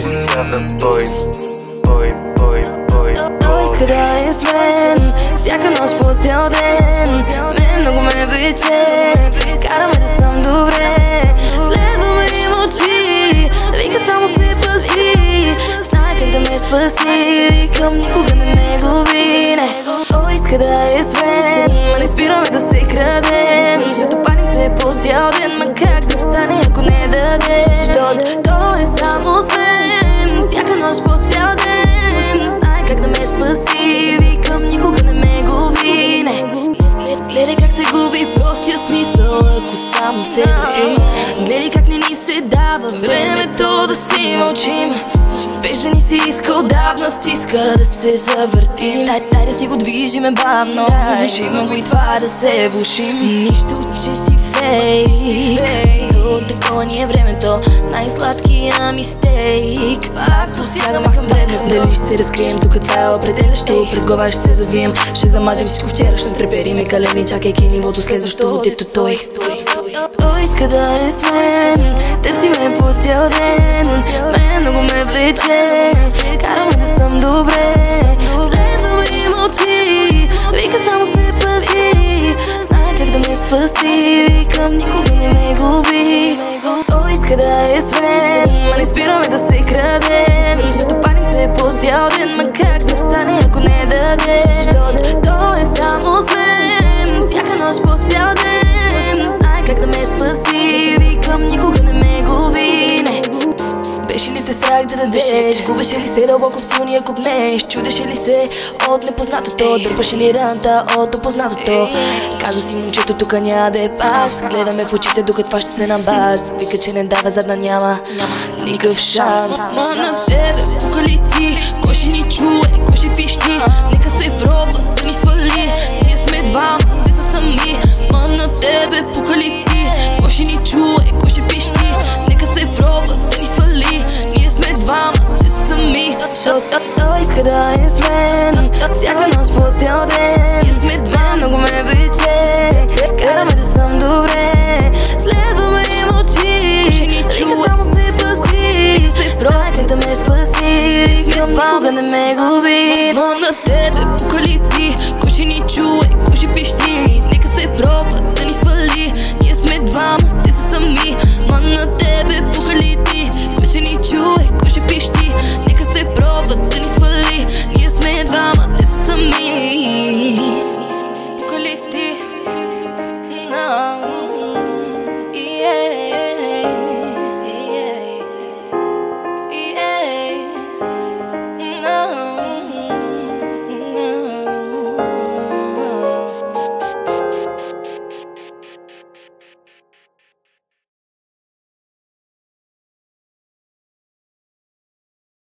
сяда той къде е с мен, всяка нощ по цял ден. Мен много ме влече, караме да съм добре. Следва и мълчи, вика само се пази. Знае как да ме спаси, викам никога не ме губи. Той иска да е с мен, ма не спираме да се крадем. Защото палим се по цял ден, ма как да стане ако не даде. Защото той е само с мен, всяка нощ по цял ден. Знае как да ме спаси, викам никога не ме губи. Гледай как се губи простия смисъл, ако само се броим. Гледай как не ни се дава времето да си мълчим. Без да ни си иска отдавна, стиска да се завъртим. Дай да си го движиме бавно, има го и това да се влушим. Нищо, че си фейк, до такова ни е времето, най-сладкия мистейк. Пак посягам към предмет, дали ще се разкрием, тук това е определящо. През глава ще се завием, ще замажем всичко вчерашно. Треперим и калени, чакайки нивото следващо. Дето той иска да е с мен, търси ме по цял ден. Мен много ме влече, караме да съм добре. Следва и мълчи, вика само се пази. Знае как да ме спаси, викам никога не ме губи. Той иска да е с мен, ма не спираме да се крадем. Защото палим се по цял ден, ма как да стане ако не даде. Защото той е само с мен, всяка нощ по цял ден. Знае как да ме спаси, викам никога не ме губи. Беше ли те страх да дадеш? Губеше ли се дълбоко в силния купнеш? Чудеше ли се от непознатото? Дърпаше ли ранта от опознатото? Каза си момчето, тука няма да е пас. Гледаме в очите докато това ще се на бас. Вика, че не дава задна, няма никакъв шанс. Ма на тебе, пука ли ти? Кой ще ни чуе, кой ще пищи? Нека се пробва да ни свали. Ние сме двама, те са сами. Ма на тебе, пука ли ти? Кой ще ни чуе, кой ще пищи? Нека се пробва да ни свали. Ние сме двама, те са сами. Защото той иска да е с мен, всяка нощ по цял ден. Ние сме двама, много ме влече, караме да съм добре. Следва и мълчи, вика само се пази. Знае как да ме спаси, викам никога не ме губи. Ма на тебе, пука ли ти? Кой ще ни чуе, кой ще пищи? Нека се пробва да ни свали. Ние сме двама,